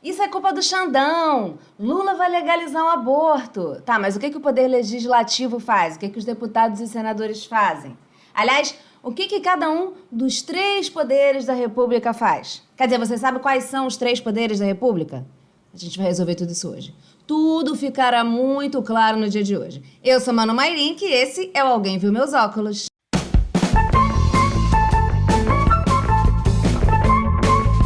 Isso é culpa do Xandão. Lula vai legalizar o aborto. Tá, mas o que o Poder Legislativo faz? O que os deputados e senadores fazem? Aliás, o que cada um dos três poderes da República faz? Quer dizer, você sabe quais são os três poderes da República? A gente vai resolver tudo isso hoje. Tudo ficará muito claro no dia de hoje. Eu sou Manu Mairink e esse é o Alguém Viu Meus Óculos.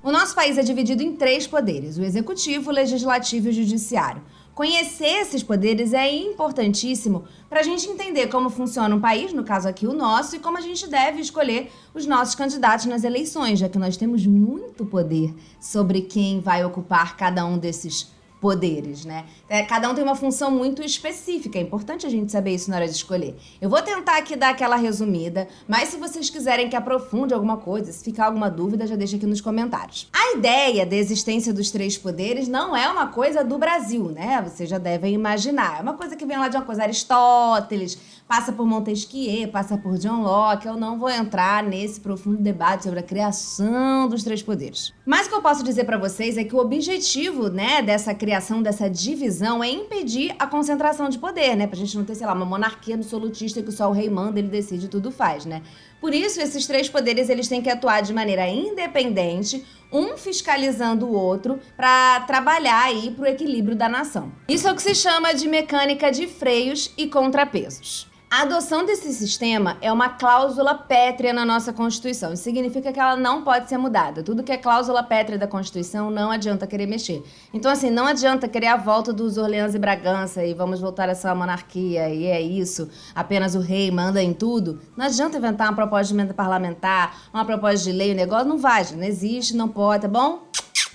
O nosso país é dividido em três poderes: o executivo, o legislativo e o judiciário. Conhecer esses poderes é importantíssimo para a gente entender como funciona um país, no caso aqui o nosso, e como a gente deve escolher os nossos candidatos nas eleições, já que nós temos muito poder sobre quem vai ocupar cada um desses poderes, né? Cada um tem uma função muito específica, é importante a gente saber isso na hora de escolher. Eu vou tentar aqui dar aquela resumida, mas se vocês quiserem que aprofunde alguma coisa, se ficar alguma dúvida, já deixa aqui nos comentários. A ideia da existência dos três poderes não é uma coisa do Brasil, né? Vocês já devem imaginar. É uma coisa que vem lá de uma coisa Aristóteles, passa por Montesquieu, passa por John Locke. Eu não vou entrar nesse profundo debate sobre a criação dos três poderes. Mas o que eu posso dizer para vocês é que o objetivo, né, dessa criação, dessa divisão, é impedir a concentração de poder, né? Pra gente não ter, sei lá, uma monarquia absolutista que só o rei manda, ele decide e tudo faz, né? Por isso, esses três poderes, eles têm que atuar de maneira independente, um fiscalizando o outro, para trabalhar aí pro equilíbrio da nação. Isso é o que se chama de mecânica de freios e contrapesos. A adoção desse sistema é uma cláusula pétrea na nossa Constituição. Isso significa que ela não pode ser mudada. Tudo que é cláusula pétrea da Constituição não adianta querer mexer. Então, assim, não adianta querer a volta dos Orleans e Bragança e vamos voltar a ser uma monarquia e é isso, apenas o rei manda em tudo. Não adianta inventar uma proposta de emenda parlamentar, uma proposta de lei, o negócio não vai, não existe, não pode, tá bom?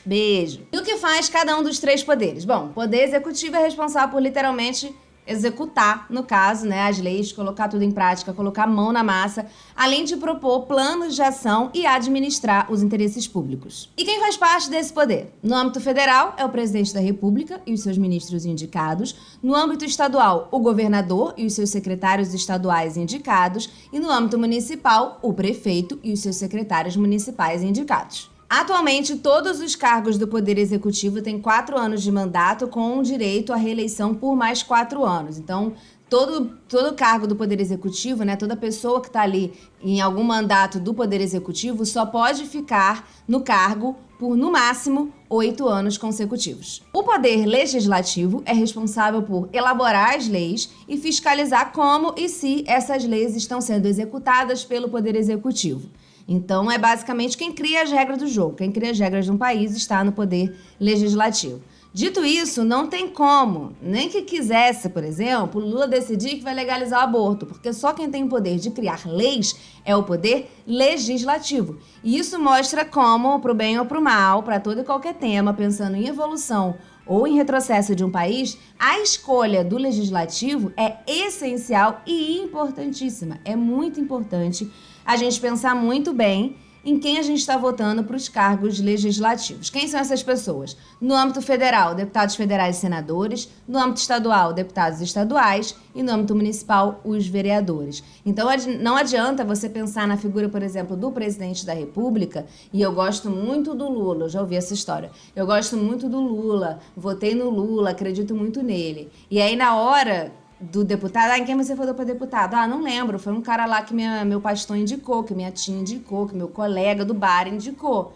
Beijo. E o que faz cada um dos três poderes? Bom, o poder executivo é responsável por literalmente executar, no caso, né, as leis, colocar tudo em prática, colocar a mão na massa, além de propor planos de ação e administrar os interesses públicos. E quem faz parte desse poder? No âmbito federal, é o presidente da República e os seus ministros indicados. No âmbito estadual, o governador e os seus secretários estaduais indicados. E no âmbito municipal, o prefeito e os seus secretários municipais indicados. Atualmente, todos os cargos do Poder Executivo têm 4 anos de mandato com direito à reeleição por mais 4 anos. Então, todo cargo do Poder Executivo, né, toda pessoa que está ali em algum mandato do Poder Executivo só pode ficar no cargo por, no máximo, 8 anos consecutivos. O Poder Legislativo é responsável por elaborar as leis e fiscalizar como e se essas leis estão sendo executadas pelo Poder Executivo. Então, é basicamente quem cria as regras do jogo. Quem cria as regras de um país está no Poder Legislativo. Dito isso, não tem como, nem que quisesse, por exemplo, Lula decidir que vai legalizar o aborto, porque só quem tem o poder de criar leis é o Poder Legislativo. E isso mostra como, pro bem ou pro mal, para todo e qualquer tema, pensando em evolução ou em retrocesso de um país, a escolha do legislativo é essencial e importantíssima. É muito importante a gente pensar muito bem em quem a gente está votando para os cargos legislativos. Quem são essas pessoas? No âmbito federal, deputados federais e senadores. No âmbito estadual, deputados estaduais. E no âmbito municipal, os vereadores. Então, não adianta você pensar na figura, por exemplo, do presidente da República, e eu gosto muito do Lula, eu já ouvi essa história. Eu gosto muito do Lula, votei no Lula, acredito muito nele. E aí, na hora do deputado, em quem você votou para deputado? Não lembro, foi um cara lá que meu pastor indicou, que minha tia indicou, que meu colega do bar indicou.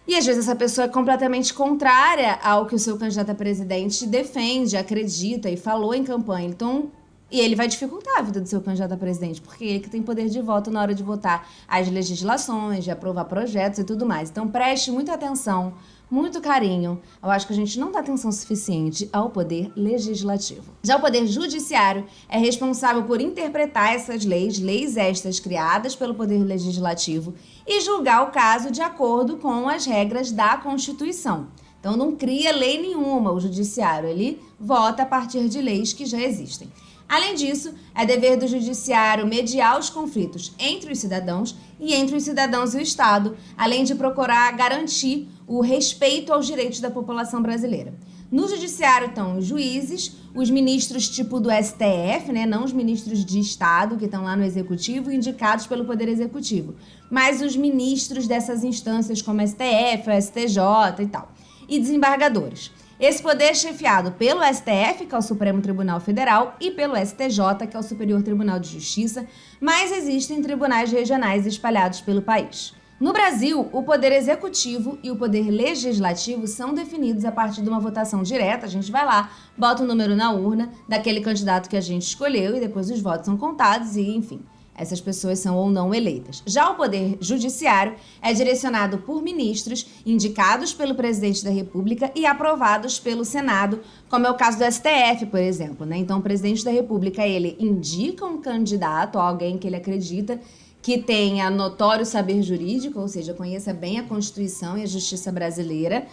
E às vezes essa pessoa é completamente contrária ao que o seu candidato a presidente defende, acredita e falou em campanha. Então, e ele vai dificultar a vida do seu candidato a presidente, porque ele que tem poder de voto na hora de votar as legislações, de aprovar projetos e tudo mais. Então, preste muita atenção, muito carinho. Eu acho que a gente não dá atenção suficiente ao Poder Legislativo. Já o Poder Judiciário é responsável por interpretar essas leis estas criadas pelo Poder Legislativo e julgar o caso de acordo com as regras da Constituição. Então, não cria lei nenhuma o Judiciário, ele vota a partir de leis que já existem. Além disso, é dever do judiciário mediar os conflitos entre os cidadãos e entre os cidadãos e o Estado, além de procurar garantir o respeito aos direitos da população brasileira. No judiciário estão os juízes, os ministros tipo do STF, né, não os ministros de Estado que estão lá no Executivo, indicados pelo Poder Executivo, mas os ministros dessas instâncias como STF, STJ e tal. e desembargadores. Esse poder é chefiado pelo STF, que é o Supremo Tribunal Federal, e pelo STJ, que é o Superior Tribunal de Justiça, mas existem tribunais regionais espalhados pelo país. No Brasil, o poder executivo e o poder legislativo são definidos a partir de uma votação direta. A gente vai lá, bota o número na urna daquele candidato que a gente escolheu e depois os votos são contados e, enfim, essas pessoas são ou não eleitas. Já o poder judiciário é direcionado por ministros indicados pelo presidente da República e aprovados pelo Senado, como é o caso do STF, por exemplo, né? Então, o presidente da República, ele indica um candidato, alguém que ele acredita que tenha notório saber jurídico, ou seja, conheça bem a Constituição e a justiça brasileira,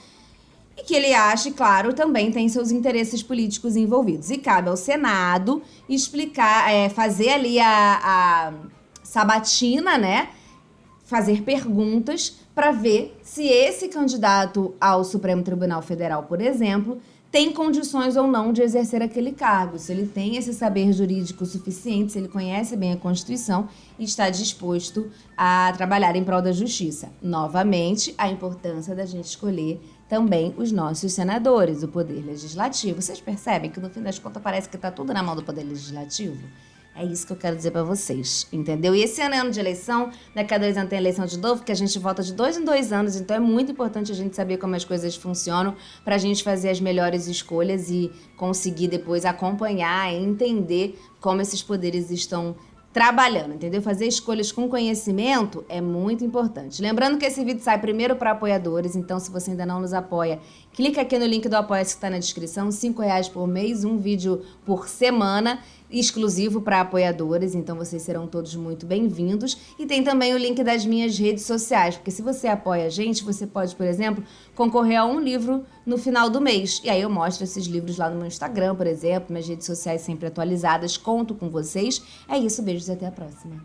e que ele ache, claro, também tem seus interesses políticos envolvidos. E cabe ao Senado explicar, fazer ali a sabatina, né? Fazer perguntas para ver se esse candidato ao Supremo Tribunal Federal, por exemplo, tem condições ou não de exercer aquele cargo, se ele tem esse saber jurídico suficiente, se ele conhece bem a Constituição e está disposto a trabalhar em prol da justiça. Novamente, a importância da gente escolher também os nossos senadores, o Poder Legislativo. Vocês percebem que, no fim das contas, parece que está tudo na mão do Poder Legislativo? É isso que eu quero dizer pra vocês, entendeu? E esse ano é ano de eleição, daqui a 2 anos tem eleição de novo, que a gente vota de 2 em 2 anos, então é muito importante a gente saber como as coisas funcionam pra gente fazer as melhores escolhas e conseguir depois acompanhar e entender como esses poderes estão trabalhando, entendeu? Fazer escolhas com conhecimento é muito importante. Lembrando que esse vídeo sai primeiro para apoiadores, então se você ainda não nos apoia, clica aqui no link do Apoia-se que está na descrição, R$5 por mês, um vídeo por semana, exclusivo para apoiadores, então vocês serão todos muito bem-vindos. E tem também o link das minhas redes sociais, porque se você apoia a gente, você pode, por exemplo, concorrer a um livro no final do mês. E aí eu mostro esses livros lá no meu Instagram, por exemplo, minhas redes sociais sempre atualizadas, conto com vocês. É isso, beijos e até a próxima.